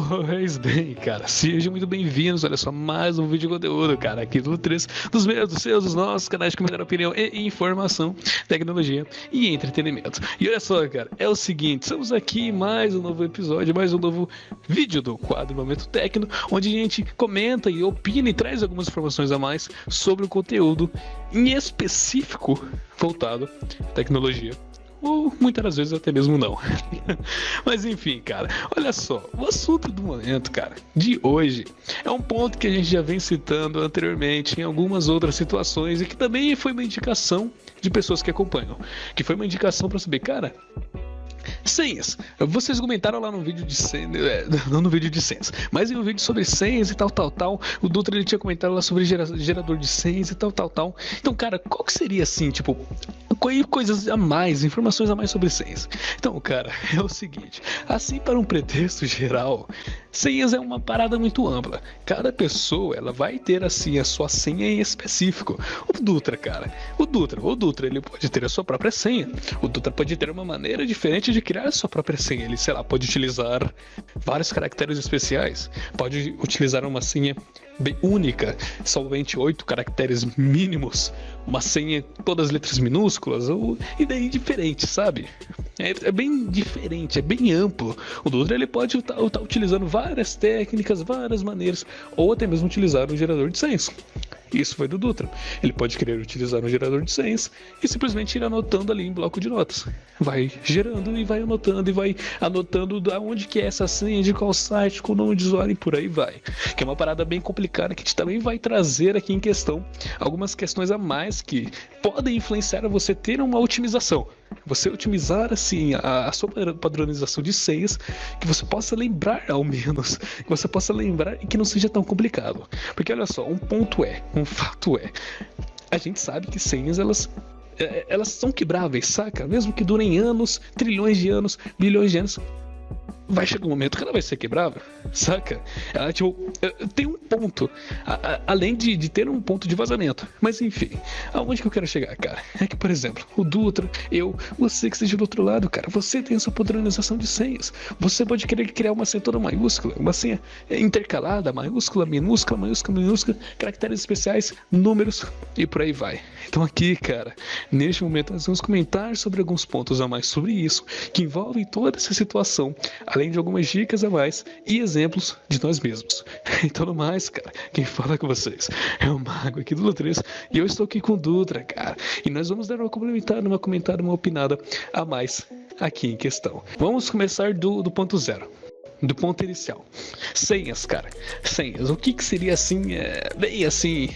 Pois bem, cara, sejam muito bem-vindos, olha só, mais um vídeo de conteúdo, cara, aqui do 3 dos meus, dos seus, dos nossos canais de comentário, opinião e informação, tecnologia e entretenimento. E olha só, cara, é o seguinte, estamos aqui em mais um novo episódio, mais um novo vídeo do quadro Momento Tecno, onde a gente comenta e opina e traz algumas informações a mais sobre o conteúdo em específico voltado à tecnologia. Ou muitas das vezes até mesmo não. Mas enfim, cara, olha só, o assunto do momento, cara, de hoje é um ponto que a gente já vem citando anteriormente em algumas outras situações e que também foi uma indicação de pessoas que acompanham, que foi uma indicação para saber, cara, senhas. Vocês comentaram lá no vídeo de senhas, não no vídeo de senhas, mas em um vídeo sobre senhas e tal. O Dutra ele tinha comentado lá sobre gerador de senhas e tal. Então, cara, qual que seria assim, tipo, coisas a mais, informações a mais sobre senhas? Então, cara, é o seguinte, assim para um pretexto geral, senhas é uma parada muito ampla. Cada pessoa, ela vai ter assim a sua senha em específico. O Dutra, ele pode ter a sua própria senha. O Dutra pode ter uma maneira diferente de criar a sua própria senha. Ele, sei lá, pode utilizar vários caracteres especiais. Pode utilizar uma senha bem única, somente 8 caracteres mínimos, uma senha todas as letras minúsculas, e daí diferente, sabe? É bem diferente, é bem amplo. O Dutra ele pode estar utilizando várias técnicas, várias maneiras, ou até mesmo utilizar um gerador de senhas. Isso foi do Dutra. Ele pode querer utilizar um gerador de senhas e simplesmente ir anotando ali em bloco de notas. Vai gerando e vai anotando da onde que é essa senha, de qual site, com o nome de usuário e por aí vai. Que é uma parada bem complicada que a gente também vai trazer aqui em questão algumas questões a mais que podem influenciar a você ter uma otimização. Você otimizar assim a sua padronização de senhas, que você possa lembrar ao menos, que você possa lembrar e que não seja tão complicado. Porque olha só, um fato é, a gente sabe que senhas elas são quebráveis, saca? Mesmo que durem anos, trilhões de anos, bilhões de anos, vai chegar um momento que ela vai ser quebrável, saca? Ela, tipo, tem um ponto, além de ter um ponto de vazamento. Mas enfim, aonde que eu quero chegar, cara? É que, por exemplo, o Dutra, você que esteja do outro lado, cara, você tem a sua padronização de senhas. Você pode querer criar uma senha toda maiúscula, uma senha intercalada, maiúscula, minúscula, caracteres especiais, números e por aí vai. Então aqui, cara, neste momento nós vamos comentar sobre alguns pontos a mais sobre isso, que envolvem toda essa situação, além de algumas dicas a mais e exemplos de nós mesmos. Então, no mais, cara, quem fala com vocês é o Mago aqui do Lutrês e eu estou aqui com o Dutra, cara, e nós vamos dar uma complementada, uma comentada, uma opinada a mais aqui em questão. Vamos começar do ponto zero. Do ponto inicial. Senhas, cara. Senhas. O que seria assim, bem assim,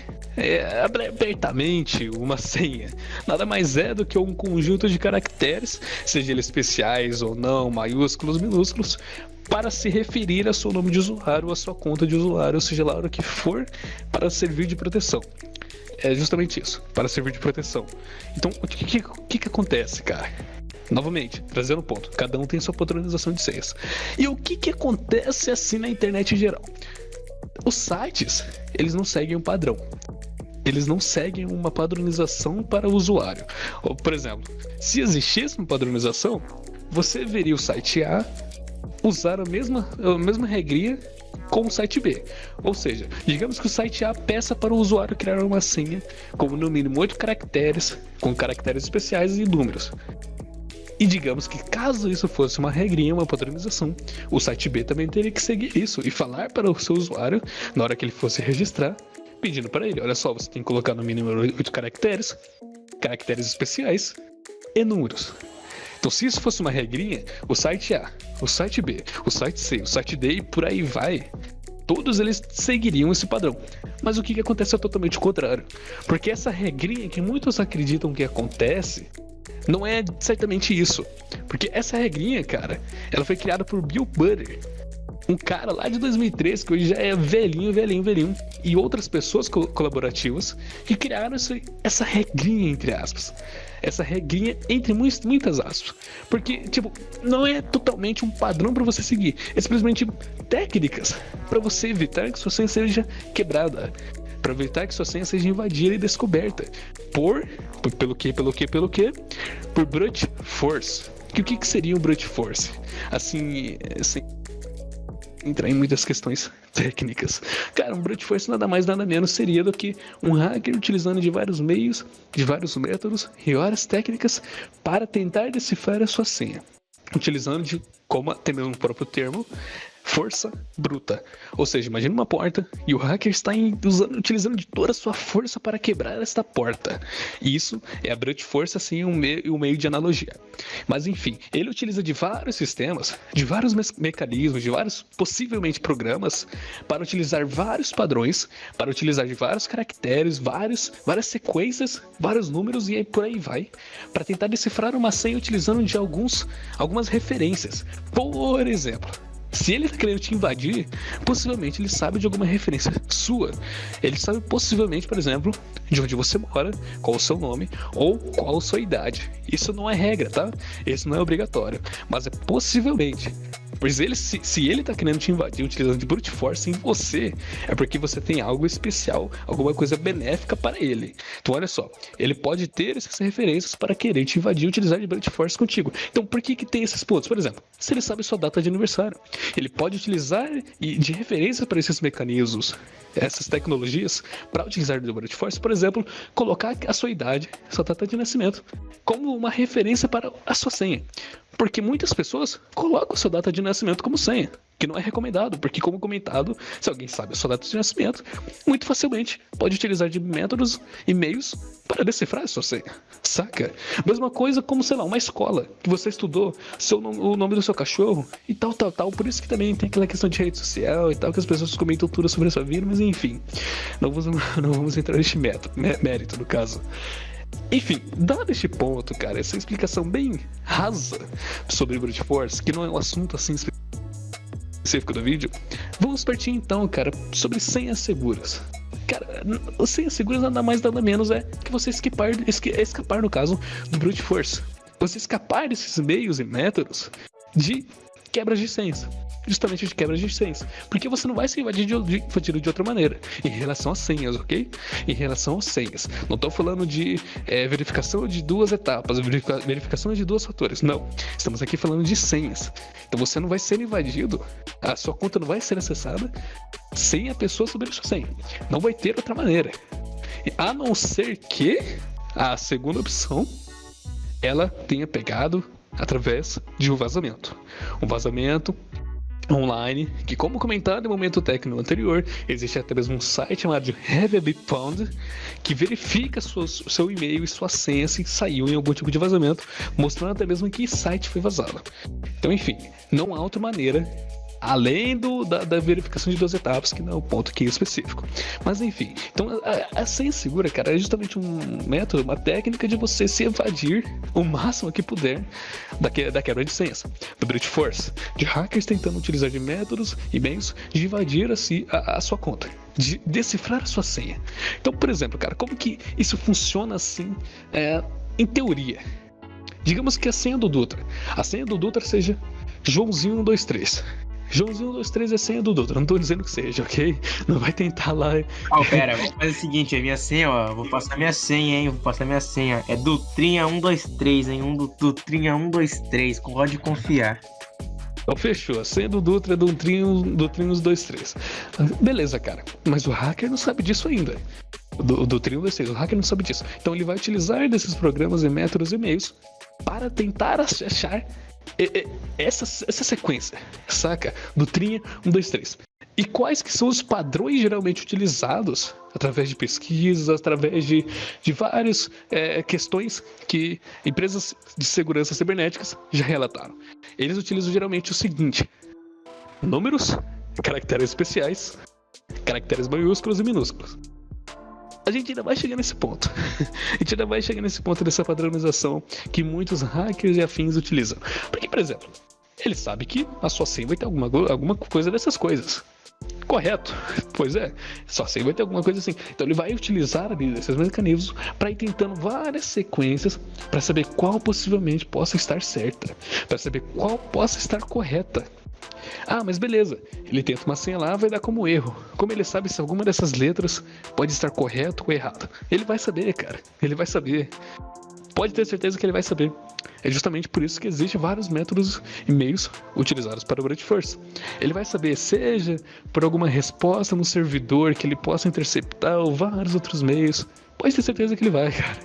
abertamente uma senha? Nada mais é do que um conjunto de caracteres, seja eles especiais ou não, maiúsculos, minúsculos, para se referir a seu nome de usuário, a sua conta de usuário, seja lá o que for, para servir de proteção. É justamente isso, para servir de proteção. Então, o que acontece, cara? Novamente, trazendo um ponto, cada um tem sua padronização de senhas. E o que acontece assim na internet em geral? Os sites, eles não seguem um padrão. Eles não seguem uma padronização para o usuário. Ou, por exemplo, se existisse uma padronização, você veria o site A usar a mesma regrinha com o site B. Ou seja, digamos que o site A peça para o usuário criar uma senha com no mínimo 8 caracteres, com caracteres especiais e números. E digamos que caso isso fosse uma regrinha, uma padronização, o site B também teria que seguir isso e falar para o seu usuário, na hora que ele fosse registrar, pedindo para ele, olha só, você tem que colocar no mínimo 8 caracteres especiais e números. Então se isso fosse uma regrinha, o site A, o site B, o site C, o site D e por aí vai, todos eles seguiriam esse padrão. Mas o que acontece é totalmente o contrário. Porque essa regrinha que muitos acreditam que acontece, não é certamente isso. Porque essa regrinha, cara, ela foi criada por Bill Butter, um cara lá de 2003, que hoje já é velhinho, e outras pessoas colaborativas que criaram essa regrinha, entre aspas. Essa regrinha entre muitas aspas. Porque, tipo, não é totalmente um padrão para você seguir. É simplesmente técnicas para você evitar que sua senha seja quebrada. Para evitar que sua senha seja invadida e descoberta. Pelo quê? Por brute force. O que seria um brute force? Assim, entrar em muitas questões técnicas. Cara, um brute force nada mais nada menos seria do que um hacker utilizando de vários meios, de vários métodos e várias técnicas para tentar decifrar a sua senha. Utilizando de, como até mesmo o próprio termo, força bruta. Ou seja, imagina uma porta e o hacker está utilizando de toda a sua força para quebrar esta porta. Isso é a brute force, assim, um meio de analogia. Mas enfim, ele utiliza de vários sistemas, de vários mecanismos, de vários possivelmente programas para utilizar vários padrões, para utilizar de vários caracteres, várias sequências, vários números e aí por aí vai, para tentar decifrar uma senha utilizando de algumas referências. Por exemplo, se ele tá querendo te invadir, possivelmente ele sabe de alguma referência sua. Ele sabe possivelmente, por exemplo, de onde você mora, qual o seu nome ou qual a sua idade. Isso não é regra, tá? Isso não é obrigatório, mas é possivelmente. Pois se ele tá querendo te invadir utilizando de brute force em você, é porque você tem algo especial, alguma coisa benéfica para ele. Então olha só, ele pode ter essas referências para querer te invadir e utilizar de brute force contigo. Então por que tem esses pontos? Por exemplo, se ele sabe sua data de aniversário, ele pode utilizar de referência para esses mecanismos, essas tecnologias, para utilizar do brute force, por exemplo, colocar a sua idade, sua data de nascimento, como uma referência para a sua senha. Porque muitas pessoas colocam a sua data de nascimento como senha, que não é recomendado, porque como comentado, se alguém sabe a sua data de nascimento, muito facilmente pode utilizar de métodos e meios para decifrar a sua senha, saca? Mesma coisa como, sei lá, uma escola que você estudou, o nome do seu cachorro e tal, por isso que também tem aquela questão de rede social e tal, que as pessoas comentam tudo sobre a sua vida, mas enfim, não vamos entrar neste mérito no caso. Enfim, dado este ponto, cara, essa explicação bem rasa sobre brute force, que não é um assunto assim específico do vídeo, vamos partir então, cara, sobre senhas seguras. Cara, senhas seguras nada mais nada menos é que você escapar no caso do brute force. Você escapar desses meios e métodos de quebras de senhas. Justamente de quebras de senhas. Porque você não vai ser invadido de outra maneira. Em relação às senhas, ok? Em relação às senhas. Não estou falando de verificação de duas etapas, verificação de dois fatores. Não. Estamos aqui falando de senhas. Então você não vai ser invadido, a sua conta não vai ser acessada sem a pessoa saber a sua senha. Não vai ter outra maneira. A não ser que a segunda opção ela tenha pegado através de um vazamento. Um vazamento online, que como comentado no momento técnico anterior, existe até mesmo um site chamado de Have a Big Pound, que verifica seu e-mail e sua senha se saiu em algum tipo de vazamento, mostrando até mesmo que site foi vazado. Então, enfim, não há outra maneira além da verificação de duas etapas, que não é o ponto aqui específico. Mas enfim, então a senha segura, cara, é justamente um método, uma técnica de você se evadir o máximo que puder da quebra de senhas, do brute force, de hackers tentando utilizar de métodos e meios de invadir a sua conta, de decifrar a sua senha. Então, por exemplo, cara, como que isso funciona assim em teoria? Digamos que a senha do Dutra seja Joãozinho 123. Joãozinho 123 é senha do Dutra, não tô dizendo que seja, ok? Não vai tentar lá. Pera, vamos fazer o seguinte, a minha senha, ó, vou passar minha senha, hein? É Dutrinha 123, hein? Dutrinha 123, pode confiar. Então fechou, a senha do Dutra é Dutrinho 123. Beleza, cara, mas o hacker não sabe disso ainda. O Dutrinho 123, o hacker não sabe disso. Então ele vai utilizar desses programas e métodos e meios para tentar achar essa sequência, saca? Dutrinha 123. E quais que são os padrões geralmente utilizados através de pesquisas, através de várias questões que empresas de segurança cibernéticas já relataram? Eles utilizam geralmente o seguinte: números, caracteres especiais, caracteres maiúsculos e minúsculos. A gente ainda vai chegar nesse ponto. A gente ainda vai chegar nesse ponto dessa padronização que muitos hackers e afins utilizam. Porque, por exemplo, ele sabe que a sua senha vai ter alguma coisa dessas coisas. Correto? Pois é, sua senha vai ter alguma coisa assim. Então ele vai utilizar esses mecanismos para ir tentando várias sequências para saber qual possivelmente possa estar certa, para saber qual possa estar correta. Ah, mas beleza, ele tenta uma senha lá, vai dar como erro. Como ele sabe se alguma dessas letras pode estar correta ou errada? Ele vai saber, cara, ele vai saber. Pode ter certeza que ele vai saber. É justamente por isso que existem vários métodos e meios utilizados para o Brute Force. Ele vai saber, seja por alguma resposta no servidor que ele possa interceptar ou vários outros meios. Pode ter certeza que ele vai, cara.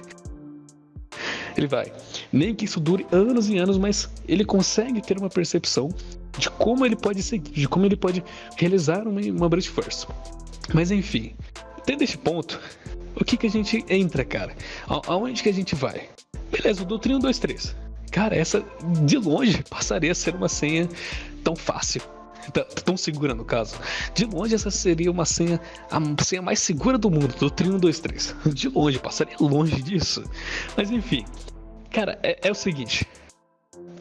Ele vai. Nem que isso dure anos e anos, mas ele consegue ter uma percepção de como ele pode seguir, de como ele pode realizar uma Brute Force. Mas enfim, tendo este ponto, o que a gente entra, cara? Aonde que a gente vai? Beleza, o Doutrina 123. Cara, essa de longe passaria a ser uma senha tão fácil. Tão segura no caso. De longe essa seria a senha mais segura do mundo, Doutrina 123. De longe, passaria longe disso. Mas enfim, cara, é o seguinte.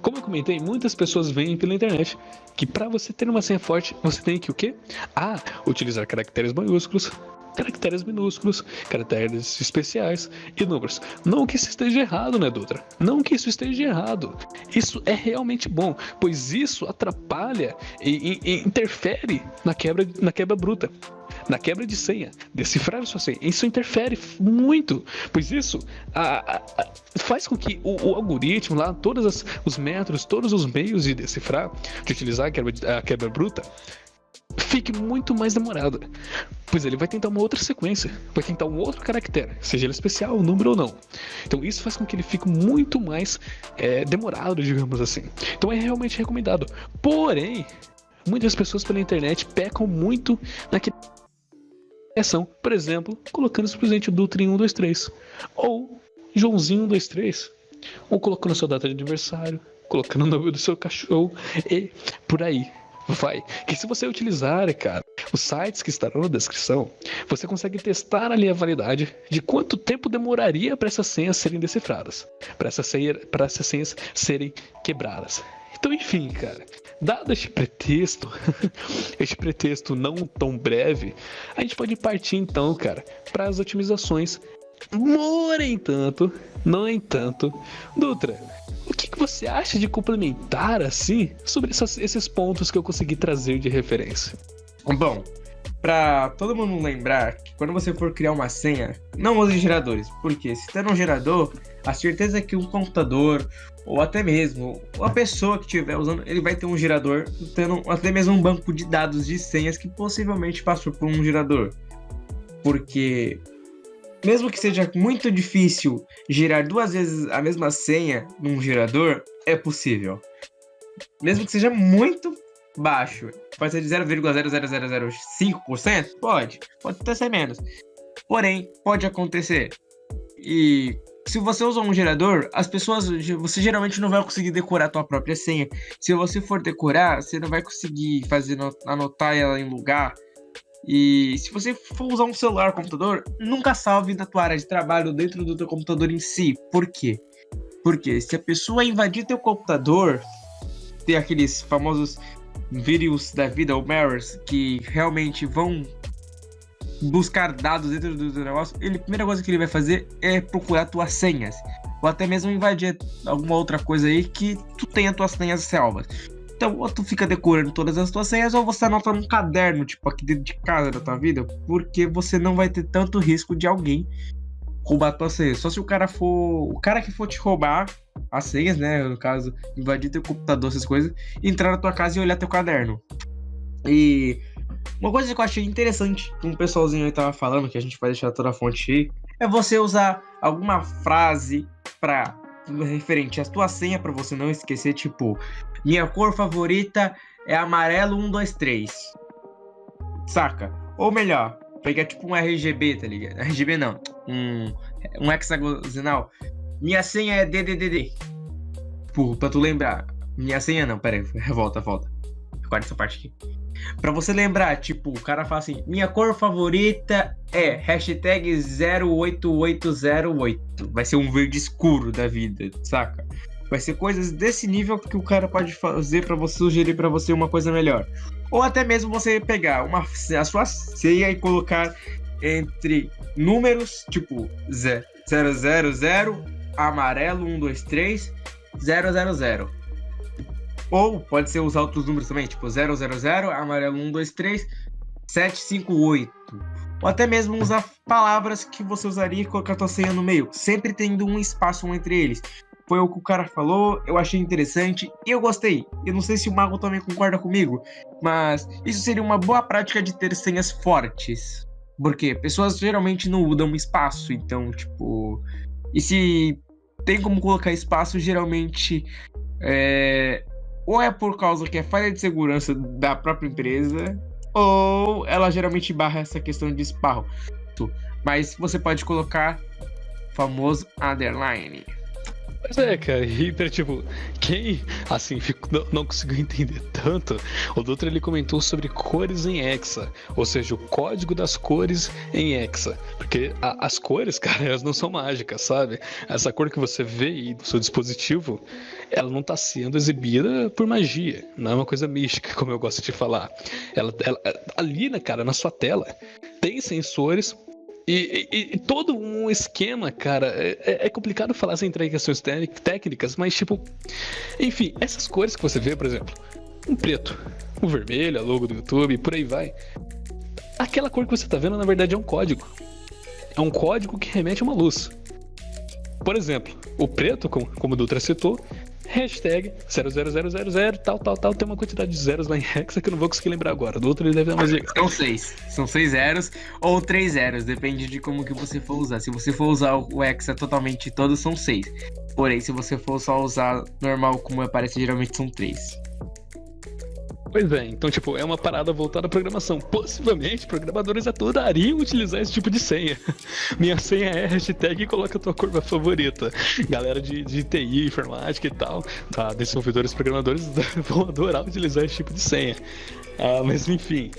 Como eu comentei, muitas pessoas veem pela internet que para você ter uma senha forte, você tem que o quê? Utilizar caracteres maiúsculos, caracteres minúsculos, caracteres especiais e números. Não que isso esteja errado, né, Dutra? Não que isso esteja errado. Isso é realmente bom, pois isso atrapalha e interfere na quebra bruta. Na quebra de senha, decifrar sua senha. Isso interfere muito, pois isso faz com que o algoritmo lá, todos os métodos, todos os meios de decifrar, de utilizar a quebra bruta, fique muito mais demorado, pois ele vai tentar uma outra sequência, vai tentar um outro caractere, seja ele especial, número ou não. Então isso faz com que ele fique muito mais demorado, digamos assim. Então é realmente recomendado. Porém, muitas pessoas pela internet pecam muito naquele ação, por exemplo, colocando simplesmente o Dutrin 123 ou Joãozinho 123, ou colocando sua data de aniversário, colocando o nome do seu cachorro e por aí vai. Que se você utilizar, cara, os sites que estarão na descrição, você consegue testar ali a validade de quanto tempo demoraria para essas senhas serem decifradas, para essas senhas serem quebradas. Então, enfim, cara, dado este pretexto não tão breve, a gente pode partir então, cara, para as otimizações. No entanto, Dutra, o que você acha de complementar assim sobre esses pontos que eu consegui trazer de referência? Bom, pra todo mundo lembrar que quando você for criar uma senha, não use geradores. Porque se tem um gerador, a certeza é que um computador, ou até mesmo a pessoa que estiver usando, ele vai ter um gerador, tendo até mesmo um banco de dados de senhas que possivelmente passou por um gerador. Porque mesmo que seja muito difícil gerar 2 vezes a mesma senha num gerador, é possível. Mesmo que seja muito baixo, pode ser de 0,00005%? Pode até ser menos. Porém, pode acontecer. E se você usa um gerador, você geralmente não vai conseguir decorar a tua própria senha. Se você for decorar, você não vai conseguir anotar ela em lugar. E se você for usar um celular, computador, nunca salve da tua área de trabalho dentro do teu computador em si. Por quê? Porque se a pessoa invadir teu computador, tem aqueles famosos vírus da vida, ou malwares, que realmente vão buscar dados dentro do teu negócio, a primeira coisa que ele vai fazer é procurar tuas senhas. Ou até mesmo invadir alguma outra coisa aí que tu tenha tuas senhas salvas. Então, ou tu fica decorando todas as tuas senhas, ou você anota num caderno, tipo, aqui dentro de casa da tua vida, porque você não vai ter tanto risco de alguém roubar tua senha. Só se o cara que for te roubar as senhas, né, no caso, invadir teu computador, essas coisas, entrar na tua casa e olhar teu caderno. E uma coisa que eu achei interessante, que um pessoalzinho aí tava falando, que a gente vai deixar toda a fonte aí, é você usar alguma frase referente à tua senha, pra você não esquecer, tipo, minha cor favorita é amarelo 123, saca? Ou melhor, pegar tipo um RGB, tá ligado? RGB não, um hexagonal. Minha senha é DDDD. Pra tu lembrar. Minha senha não, pera aí, volta. Guarda essa parte aqui. Pra você lembrar, tipo, o cara fala assim, minha cor favorita é hashtag 08808. Vai ser um verde escuro da vida, saca? Vai ser coisas desse nível que o cara pode fazer pra você, sugerir pra você uma coisa melhor. Ou até mesmo você pegar a sua senha e colocar entre números, tipo 000, amarelo 123, 000. Ou pode ser usar outros números também, tipo 000, amarelo 123, 758. Ou até mesmo usar palavras que você usaria e colocar a tua senha no meio, sempre tendo um espaço entre eles. foi o que o cara falou, eu achei interessante e eu gostei. Eu não sei se o Mago também concorda comigo, mas isso seria uma boa prática de ter senhas fortes. Porque pessoas geralmente não mudam espaço, então, tipo... E se tem como colocar espaço, geralmente... ou é por causa que é falha de segurança da própria empresa, ou ela geralmente barra essa questão de espaço. Mas você pode colocar o famoso underline. Pois é, cara, e tipo, quem, assim, não conseguiu entender tanto, o Dutra ele comentou sobre cores em hexa, ou seja, o código das cores em hexa, porque as cores, cara, elas não são mágicas, sabe? Essa cor que você vê aí no seu dispositivo, ela não tá sendo exibida por magia, não é uma coisa mística, como eu gosto de falar. Ela ali, né, cara, na sua tela, tem sensores. E todo um esquema, cara, é complicado falar sem entrar em questões técnicas, mas tipo, enfim, essas cores que você vê, por exemplo, um preto, um vermelho, a logo do YouTube, por aí vai. Aquela cor que você tá vendo, na verdade, é um código. É um código que remete a uma luz. Por exemplo, o preto, como o Dutra citou, hashtag 00000, tal, tem uma quantidade de zeros lá em hexa que eu não vou conseguir lembrar agora. Do outro ele deve dar mais legal. São 6 zeros ou 3 zeros, depende de como que você for usar. Se você for usar o hexa totalmente todo, são 6. Porém, se você for só usar normal como aparece, geralmente são 3. Pois é, então, tipo, é uma parada voltada à programação. Possivelmente, programadores adorariam utilizar esse tipo de senha. Minha senha é hashtag coloca a tua curva favorita. Galera de TI, informática e tal, tá, desenvolvedores, programadores vão adorar utilizar esse tipo de senha. Mas enfim,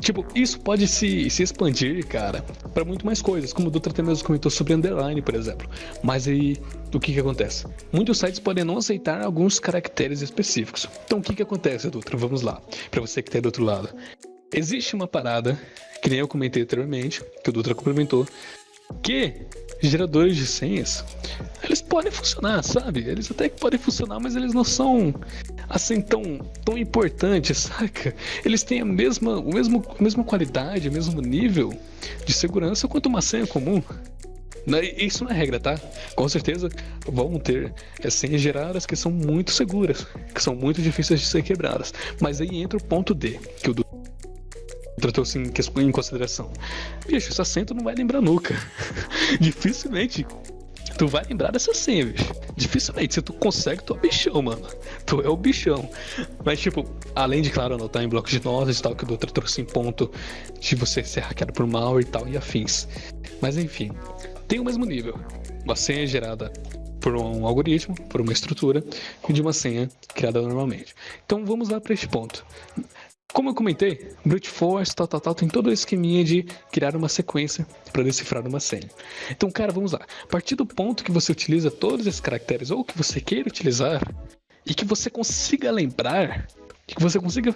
tipo, isso pode se expandir, cara, para muito mais coisas, como o Dutra até mesmo comentou sobre underline, por exemplo. Mas aí, o que acontece? Muitos sites podem não aceitar alguns caracteres específicos. Então o que acontece, Dutra? Vamos lá, para você que tá aí do outro lado. Existe uma parada, que nem eu comentei anteriormente, que o Dutra complementou, que geradores de senhas, eles podem funcionar, sabe? Eles até que podem funcionar, mas eles não são assim tão importantes, saca? Eles têm a mesma qualidade, o mesmo nível de segurança quanto uma senha comum. Isso não é regra, tá? Com certeza vão ter senhas geradas que são muito seguras, que são muito difíceis de ser quebradas. Mas aí entra o ponto D, que o tratou assim em consideração. Bicho, essa senha tu não vai lembrar nunca. Dificilmente tu vai lembrar dessa senha, bicho. Dificilmente. Se tu consegue, tu é o bichão, mano. Tu é o bichão. Mas, tipo, além de, claro, anotar em blocos de notas e tal, que o Dutra trouxe em ponto de você ser hackeado por malware e tal, e afins. Mas, enfim, tem o mesmo nível. Uma senha gerada por um algoritmo, por uma estrutura, de uma senha criada normalmente. Então, vamos lá para este ponto. Como eu comentei, brute force, tal, tem todo o esqueminha de criar uma sequência para decifrar uma senha. Então, cara, vamos lá. A partir do ponto que você utiliza todos esses caracteres, ou que você queira utilizar, e que você consiga lembrar, que você consiga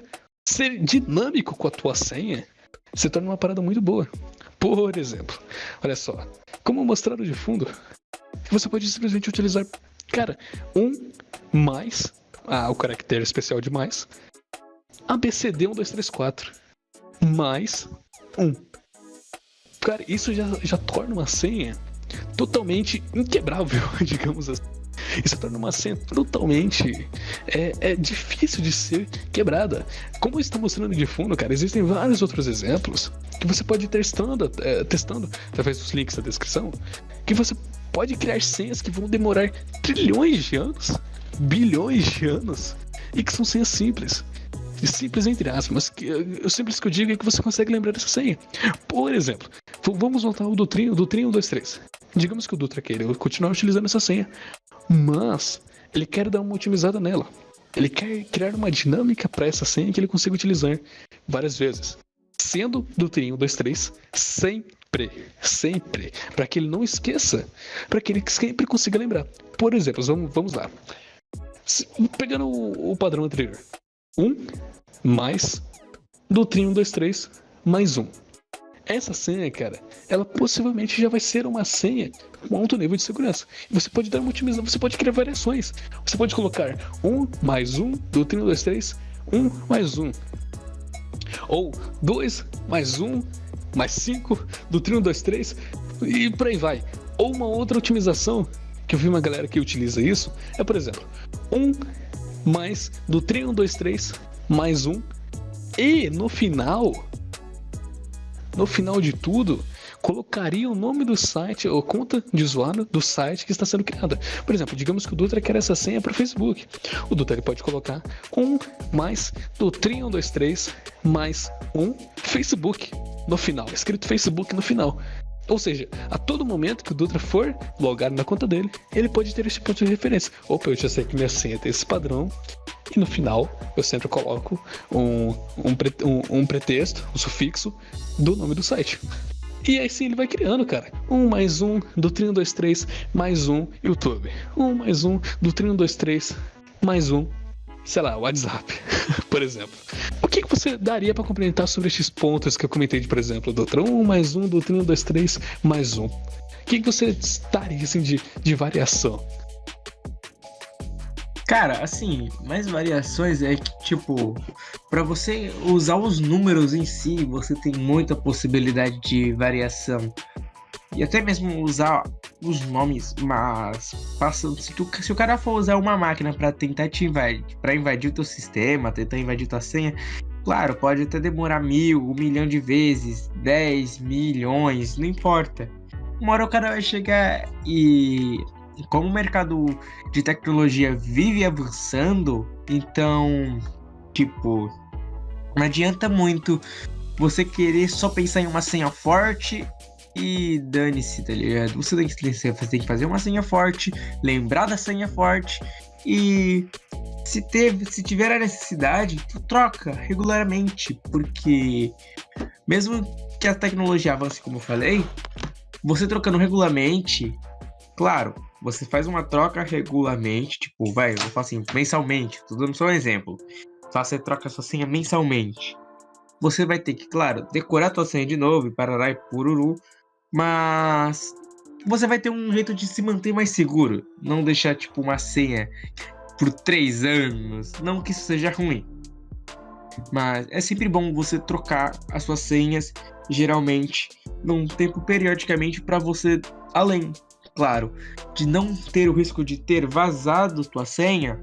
ser dinâmico com a tua senha, se torna uma parada muito boa. Por exemplo, olha só, como mostrado de fundo, você pode simplesmente utilizar, cara, mais, o caractere especial de mais, ABCD 1, 2, 3, 4 mais 1. Cara, isso já torna uma senha totalmente inquebrável, digamos assim. Isso torna uma senha totalmente difícil de ser quebrada. Como está mostrando de fundo, cara, existem vários outros exemplos que você pode ir testando através dos links da descrição, que você pode criar senhas que vão demorar trilhões de anos, bilhões de anos, e que são senhas simples. Simples entre aspas, mas o simples que eu digo é que você consegue lembrar dessa senha. Por exemplo, vamos voltar ao Dutrinho 1, 2, 3. Digamos que o Dutra queira continuar utilizando essa senha, mas ele quer dar uma otimizada nela. Ele quer criar uma dinâmica para essa senha que ele consiga utilizar várias vezes. Sendo Dutrinho 1, 2, 3 sempre, para que ele não esqueça, para que ele sempre consiga lembrar. Por exemplo, vamos lá. Pegando o padrão anterior. 1 mais Dutrinho 1, 2, 3 mais 1. Essa senha, cara, ela possivelmente já vai ser uma senha com alto nível de segurança. E você pode dar uma otimização, você pode criar variações. Você pode colocar 1 mais 1, Dutrinho 1, 2, 3, 1 mais 1. Ou 2 mais 1 mais 5, Dutrinho 1, 2, 3 e por aí vai. Ou uma outra otimização que eu vi uma galera que utiliza isso, é, por exemplo, 1 mais do 3123 mais 1, e no final de tudo, colocaria o nome do site ou conta de usuário do site que está sendo criada. Por exemplo, digamos que o Dutra quer essa senha para o Facebook. O Dutra ele pode colocar 1 mais do 3123 mais 1 Facebook no final, escrito Facebook no final. Ou seja, a todo momento que o Dutra for logar na conta dele, ele pode ter esse ponto de referência. Opa, eu já sei que minha senha tem esse padrão. E no final, eu sempre coloco um pretexto, um sufixo do nome do site. E aí sim ele vai criando, cara. 1 mais 1 do 3123 mais 1 YouTube. 1 mais 1 do 3123 mais 1, sei lá, WhatsApp, por exemplo. O que você daria para complementar sobre estes pontos que eu comentei, por exemplo, do 1 mais 1 do 3123 mais 1? O que você daria assim de variação? Cara, assim, mais variações é que, tipo, para você usar os números em si, você tem muita possibilidade de variação. E até mesmo usar os nomes, mas se o cara for usar uma máquina para tentar te invadir, para invadir o teu sistema, tentar invadir tua senha, claro, pode até demorar 1.000, 1 milhão de vezes, 10 milhões, não importa. Uma hora o cara vai chegar e... Como o mercado de tecnologia vive avançando, então, tipo, não adianta muito você querer só pensar em uma senha forte e dane-se, tá ligado? Você tem que fazer uma senha forte, lembrar da senha forte e se tiver a necessidade, tu troca regularmente, porque mesmo que a tecnologia avance, como eu falei, você trocando regularmente, claro, você faz uma troca regularmente, tipo, eu vou falar assim, mensalmente, tô dando só um exemplo. Você troca sua senha mensalmente. Você vai ter que, claro, decorar tua senha de novo, e parará e pururu, mas você vai ter um jeito de se manter mais seguro. Não deixar, tipo, uma senha por 3 anos. Não que isso seja ruim. Mas é sempre bom você trocar as suas senhas, geralmente, num tempo periodicamente, para você, além, claro, de não ter o risco de ter vazado tua senha,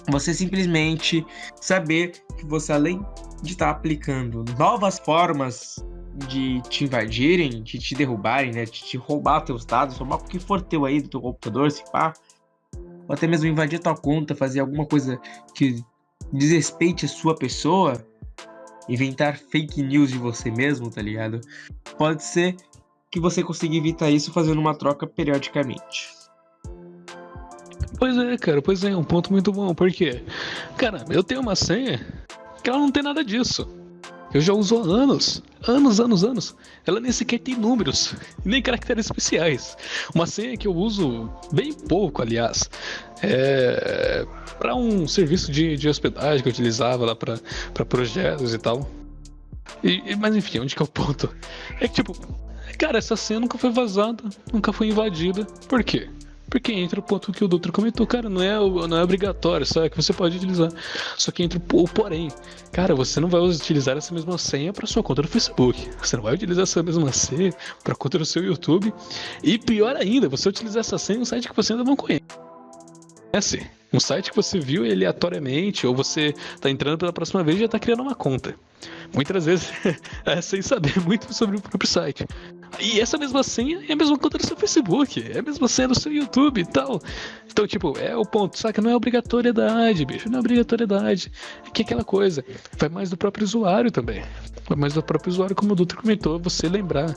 você simplesmente saber que você, além de estar aplicando novas formas de te invadirem, de te derrubarem, né, de te roubar teus dados, roubar o que for teu aí do teu computador, se pá, ou até mesmo invadir tua conta, fazer alguma coisa que desrespeite a sua pessoa, inventar fake news de você mesmo, tá ligado? Pode ser que você consiga evitar isso fazendo uma troca periodicamente. Pois é, cara, é um ponto muito bom, porque, cara, eu tenho uma senha que ela não tem nada disso. Eu já uso há anos. Ela nem sequer tem números, nem caracteres especiais. Uma senha que eu uso bem pouco, aliás, para um serviço de hospedagem que eu utilizava lá para projetos e tal. Mas enfim, onde que é o ponto? É que, tipo, cara, essa senha nunca foi vazada, nunca foi invadida. Por quê? Porque entra o ponto que o Dutra comentou, cara, não é obrigatório, só é que você pode utilizar. Só que entra o porém. Cara, você não vai utilizar essa mesma senha para sua conta do Facebook. Você não vai utilizar essa mesma senha para conta do seu YouTube. E pior ainda, você utilizar essa senha em um site que você ainda não conhece. Um site que você viu aleatoriamente, ou você tá entrando pela próxima vez e já tá criando uma conta. Muitas vezes sem saber muito sobre o próprio site. E essa mesma senha é a mesma conta do seu Facebook, é a mesma senha do seu YouTube e tal. Então, tipo, é o ponto, saca? Não é obrigatoriedade, bicho, não é obrigatoriedade. É que é aquela coisa, vai mais do próprio usuário também. Vai mais do próprio usuário, como o Dutra comentou, você lembrar.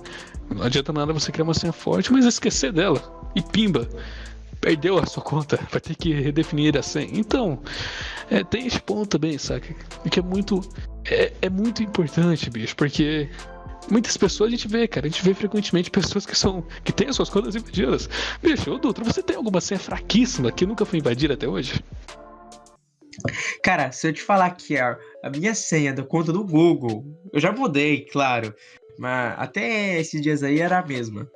Não adianta nada você criar uma senha forte, mas esquecer dela. E pimba, perdeu a sua conta, vai ter que redefinir a senha. Então, tem esse ponto também, saca? Que é muito muito importante, bicho, porque muitas pessoas a gente vê frequentemente pessoas que têm as suas contas invadidas. Bicho, ô Dutra, você tem alguma senha fraquíssima que nunca foi invadida até hoje? Cara, se eu te falar que a minha senha da conta do Google, eu já mudei, claro, mas até esses dias aí era a mesma.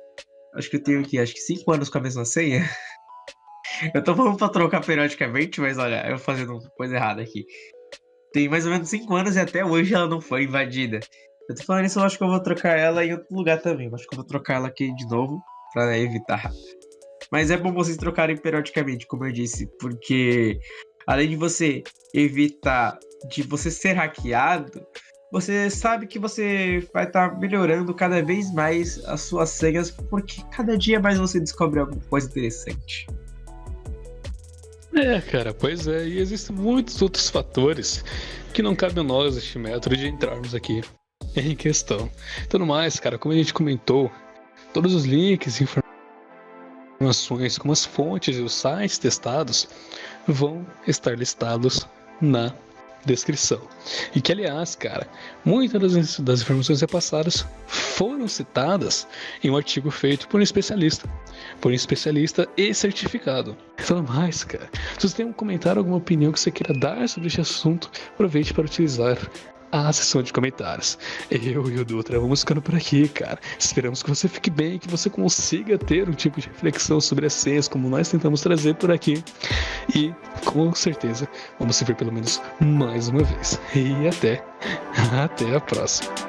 Acho que eu tenho aqui, 5 anos com a mesma senha. Eu tô falando pra trocar periodicamente, mas olha, eu fazendo coisa errada aqui. Tem mais ou menos 5 anos e até hoje ela não foi invadida. Eu tô falando isso, eu acho que eu vou trocar ela em outro lugar também. Eu acho que eu vou trocar ela aqui de novo pra evitar. Mas é bom vocês trocarem periodicamente, como eu disse, porque além de você evitar de você ser hackeado, você sabe que você vai estar melhorando cada vez mais as suas senhas, porque cada dia mais você descobre alguma coisa interessante. Cara, pois é, e existem muitos outros fatores que não cabem a nós este método de entrarmos aqui em questão. Então, no mais, cara, como a gente comentou, todos os links e informações, como as fontes e os sites testados, vão estar listados na descrição. E que, aliás, cara, muitas das informações repassadas foram citadas em um artigo feito por um especialista e certificado. Então, mais, cara, se você tem um comentário, alguma opinião que você queira dar sobre este assunto, aproveite para utilizar a seção de comentários. Eu e o Dutra vamos ficando por aqui, cara. Esperamos que você fique bem, que você consiga ter um tipo de reflexão sobre as senhas, como nós tentamos trazer por aqui. E, com certeza, vamos se ver pelo menos mais uma vez. E até a próxima.